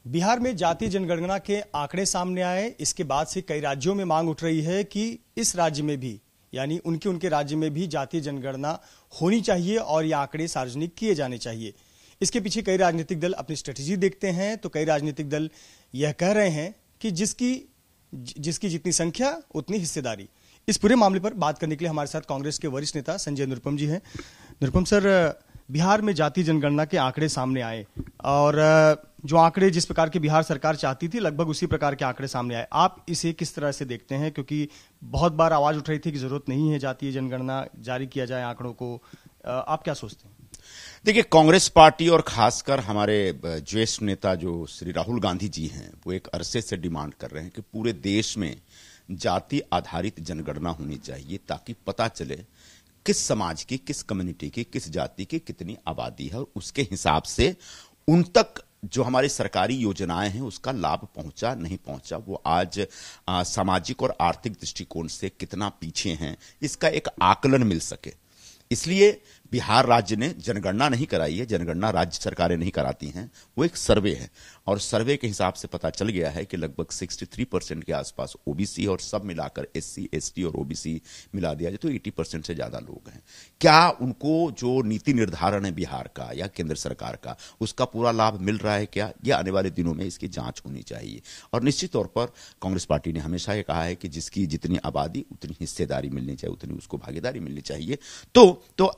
बिहार में जातीय जनगणना के आंकड़े सामने आए, इसके बाद से कई राज्यों में मांग उठ रही है कि इस राज्य में भी, यानी उनके राज्य में भी जातीय जनगणना होनी चाहिए और ये आंकड़े सार्वजनिक किए जाने चाहिए। इसके पीछे कई राजनीतिक दल अपनी स्ट्रेटेजी देखते हैं, तो कई राजनीतिक दल यह कह रहे हैं कि जिसकी जितनी संख्या उतनी हिस्सेदारी। इस पूरे मामले पर बात करने के लिए हमारे साथ कांग्रेस के वरिष्ठ नेता संजय निरुपम जी हैं। निरुपम सर, बिहार में जातीय जनगणना के आंकड़े सामने आए और जो आंकड़े जिस प्रकार के बिहार सरकार चाहती थी, लगभग उसी प्रकार के आंकड़े सामने आए। आप इसे किस तरह से देखते हैं? क्योंकि बहुत बार आवाज उठ रही थी कि जरूरत नहीं है जातीय जनगणना जारी किया जाए आंकड़ों को। आप क्या सोचते हैं? देखिए, कांग्रेस पार्टी और खासकर हमारे ज्येष्ठ नेता जो श्री राहुल गांधी जी हैं, वो एक अरसे से डिमांड कर रहे हैं कि पूरे देश में जाति आधारित जनगणना होनी चाहिए, ताकि पता चले किस समाज की, किस कम्युनिटी की, किस जाति की कितनी आबादी है और उसके हिसाब से उन तक जो हमारी सरकारी योजनाएं हैं उसका लाभ पहुंचा नहीं पहुंचा, वो आज सामाजिक और आर्थिक दृष्टिकोण से कितना पीछे हैं, इसका एक आकलन मिल सके। इसलिए बिहार राज्य ने जनगणना नहीं कराई है, जनगणना राज्य सरकारें नहीं कराती हैं, वो एक सर्वे है और सर्वे के हिसाब से पता चल गया है कि लगभग 63% के आसपास ओबीसी और सब मिलाकर एससी, एसटी और ओबीसी मिला दिया जाए तो 80% से ज्यादा लोग हैं। क्या उनको जो नीति निर्धारण है बिहार का या केंद्र सरकार का, उसका पूरा लाभ मिल रहा है क्या? ये आने वाले दिनों में इसकी जांच होनी चाहिए। और निश्चित तौर पर कांग्रेस पार्टी ने हमेशा ये कहा है कि जिसकी जितनी आबादी उतनी हिस्सेदारी मिलनी चाहिए, उतनी उसको भागीदारी मिलनी चाहिए। तो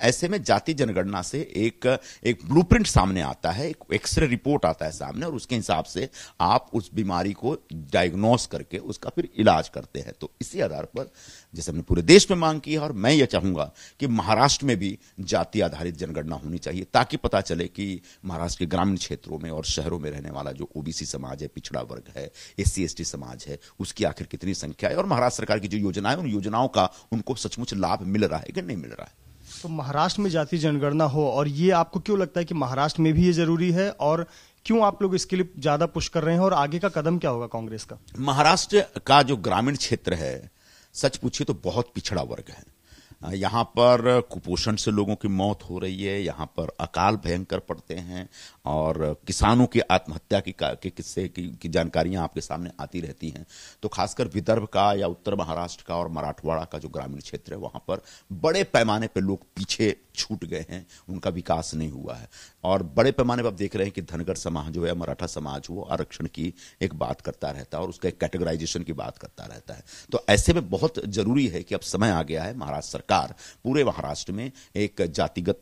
ऐसे में जाति जनगणना से एक ब्लूप्रिंट सामने आता है, एक एक्सरे रिपोर्ट आता है सामने और उसके हिसाब से आप उस बीमारी को डायग्नोस करके उसका फिर इलाज करते हैं। तो इसी आधार पर जैसे हमने पूरे देश में मांग की है और मैं ये चाहूंगा कि महाराष्ट्र में भी जाति आधारित जनगणना होनी चाहिए, ताकि पता चले कि महाराष्ट्र के ग्रामीण क्षेत्रों में और शहरों में रहने वाला जो ओबीसी समाज है, पिछड़ा वर्ग है, एससी एसटी समाज है, उसकी आखिर कितनी संख्या है और महाराष्ट्र सरकार की जो योजनाएं, उन योजनाओं का उनको सचमुच लाभ मिल रहा है कि नहीं मिल रहा है। तो महाराष्ट्र में जातीय जनगणना हो, और ये आपको क्यों लगता है कि महाराष्ट्र में भी ये जरूरी है, और क्यों आप लोग इसके लिए ज्यादा पुश कर रहे हैं, और आगे का कदम क्या होगा कांग्रेस का? महाराष्ट्र का जो ग्रामीण क्षेत्र है, सच पूछिए तो बहुत पिछड़ा वर्ग है। यहां पर कुपोषण से लोगों की मौत हो रही है, यहां पर अकाल भयंकर पड़ते हैं और किसानों की आत्महत्या के किस्से की जानकारियां आपके सामने आती रहती हैं। तो खासकर विदर्भ का या उत्तर महाराष्ट्र का और मराठवाड़ा का जो ग्रामीण क्षेत्र है, वहां पर बड़े पैमाने पर लोग पीछे छूट गए हैं, उनका विकास नहीं हुआ है। और बड़े पैमाने पर आप देख रहे हैं कि धनगर समाज जो है, मराठा समाज, वो आरक्षण की एक बात करता रहता है और उसका एक कैटेगराइजेशन की बात करता रहता है। तो ऐसे में बहुत जरूरी है कि अब समय आ गया है, महाराष्ट्र सरकार पूरे महाराष्ट्र में एक जातिगत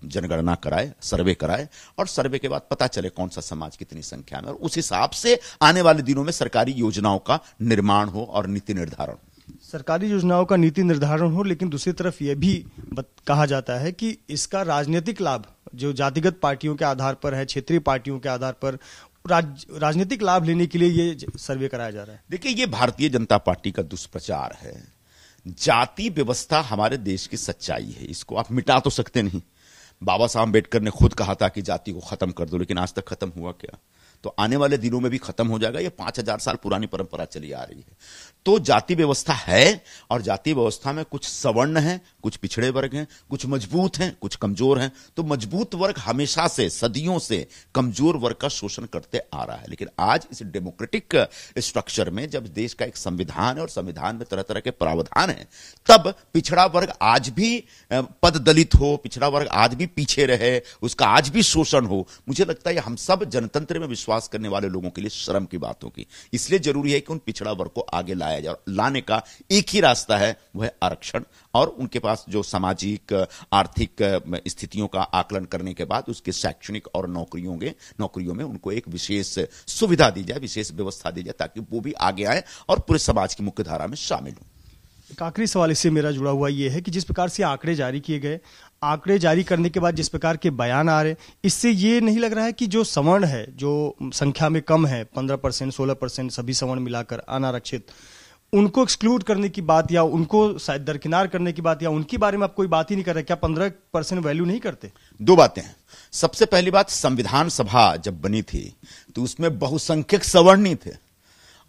जनगणना कराए, सर्वे कराए और सर्वे के बाद पता चले कौन सा समाज कितनी संख्या में, और उस हिसाब से आने वाले दिनों में सरकारी योजनाओं का निर्माण हो और नीति निर्धारण। सरकारी योजनाओं का नीति निर्धारण हो, लेकिन दूसरी तरफ यह भी कहा जाता है कि इसका राजनीतिक लाभ जो जातिगत पार्टियों के आधार पर है, क्षेत्रीय पार्टियों के आधार पर राजनीतिक लाभ लेने के लिए ये सर्वे कराया जा रहा है। देखिए, ये भारतीय जनता पार्टी का दुष्प्रचार है। जाति व्यवस्था हमारे देश की सच्चाई है, इसको आप मिटा तो सकते नहीं। बाबा साहब अम्बेडकर ने खुद कहा था कि जाति को खत्म कर दो, लेकिन आज तक खत्म हुआ क्या? तो आने वाले दिनों में भी खत्म हो जाएगा। ये 5000 साल पुरानी परंपरा चली आ रही है। तो जाति व्यवस्था है और जाति व्यवस्था में कुछ सवर्ण हैं, कुछ पिछड़े वर्ग हैं, कुछ मजबूत हैं, कुछ कमजोर हैं। तो मजबूत वर्ग हमेशा से, सदियों से कमजोर वर्ग का शोषण करते आ रहा है। लेकिन आज इस डेमोक्रेटिक स्ट्रक्चर में, जब देश का एक संविधान है और संविधान में तरह तरह के प्रावधान है, तब पिछड़ा वर्ग आज भी पद दलित हो, पिछड़ा वर्ग आज भी पीछे रहे, उसका आज भी शोषण हो, मुझे लगता है हम सब जनतंत्र में विश्वास करने वाले लोगों के लिए शर्म की बात होगी। इसलिए जरूरी है कि उन पिछड़ा वर्ग को आगे लाया जाए और लाने का एक ही रास्ता है, वह है आरक्षण। और उनके पास जो सामाजिक आर्थिक स्थितियों का आकलन करने के बाद उसके शैक्षणिक और नौकरियों में उनको एक विशेष सुविधा दी जाए, विशेष व्यवस्था दी जाए, ताकि वो भी आगे आए और पूरे समाज की मुख्य धारा में शामिल हो। एक आखिरी सवाल इससे मेरा जुड़ा हुआ ये है कि जिस प्रकार से आंकड़े जारी किए गए, आंकड़े जारी करने के बाद जिस प्रकार के बयान आ रहे, इससे ये नहीं लग रहा है कि जो सवर्ण है, जो संख्या में कम है, 15%, 16% सभी सवर्ण मिलाकर अनारक्षित, उनको एक्सक्लूड करने की बात या उनको शायद दरकिनार करने की बात, या उनके बारे में आप कोई बात ही नहीं कर रहे? क्या 15% वैल्यू नहीं करते? दो बातें हैं। सबसे पहली बात, संविधान सभा जब बनी थी तो उसमें बहुसंख्यक सवर्णी थे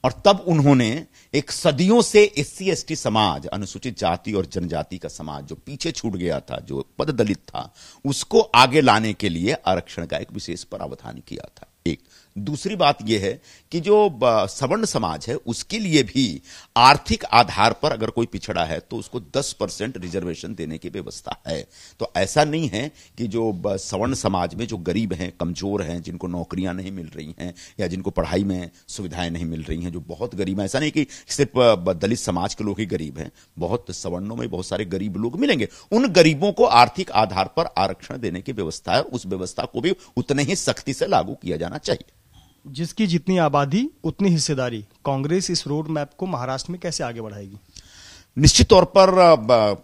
और तब उन्होंने एक सदियों से एससी एसटी समाज, अनुसूचित जाति और जनजाति का समाज जो पीछे छूट गया था, जो पददलित था, उसको आगे लाने के लिए आरक्षण का एक विशेष प्रावधान किया था। एक दूसरी बात यह है कि जो सवर्ण समाज है उसके लिए भी आर्थिक आधार पर अगर कोई पिछड़ा है तो उसको 10% रिजर्वेशन देने की व्यवस्था है। तो ऐसा नहीं है कि जो सवर्ण समाज में जो गरीब हैं, कमजोर हैं, जिनको नौकरियां नहीं मिल रही हैं या जिनको पढ़ाई में सुविधाएं नहीं मिल रही हैं, जो बहुत गरीब हैं, ऐसा नहीं कि सिर्फ दलित समाज के लोग ही गरीब हैं, बहुत सवर्णों में बहुत सारे गरीब लोग मिलेंगे। उन गरीबों को आर्थिक आधार पर आरक्षण देने की व्यवस्था है, उस व्यवस्था को भी उतने ही सख्ती से लागू किया जाना चाहिए। जिसकी जितनी आबादी उतनी हिस्सेदारी, कांग्रेस इस रोड मैप को महाराष्ट्र में कैसे आगे बढ़ाएगी? निश्चित तौर पर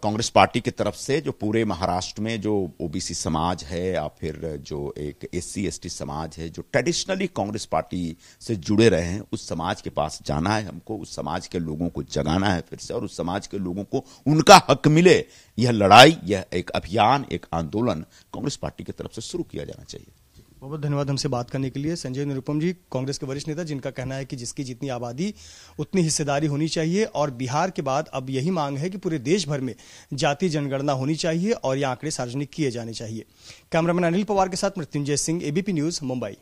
कांग्रेस पार्टी की तरफ से जो पूरे महाराष्ट्र में जो ओबीसी समाज है या फिर जो एक एससी एसटी समाज है, जो ट्रेडिशनली कांग्रेस पार्टी से जुड़े रहे हैं, उस समाज के पास जाना है हमको, उस समाज के लोगों को जगाना है फिर से, और उस समाज के लोगों को उनका हक मिले। यह लड़ाई, यह एक अभियान, एक आंदोलन कांग्रेस पार्टी की तरफ से शुरू किया जाना चाहिए। बहुत धन्यवाद हमसे बात करने के लिए संजय निरुपम जी, कांग्रेस के वरिष्ठ नेता, जिनका कहना है कि जिसकी जितनी आबादी उतनी हिस्सेदारी होनी चाहिए और बिहार के बाद अब यही मांग है कि पूरे देश भर में जातीय जनगणना होनी चाहिए और ये आंकड़े सार्वजनिक किए जाने चाहिए। कैमरामैन अनिल पवार के साथ मृत्युंजय सिंह, एबीपी न्यूज, मुंबई।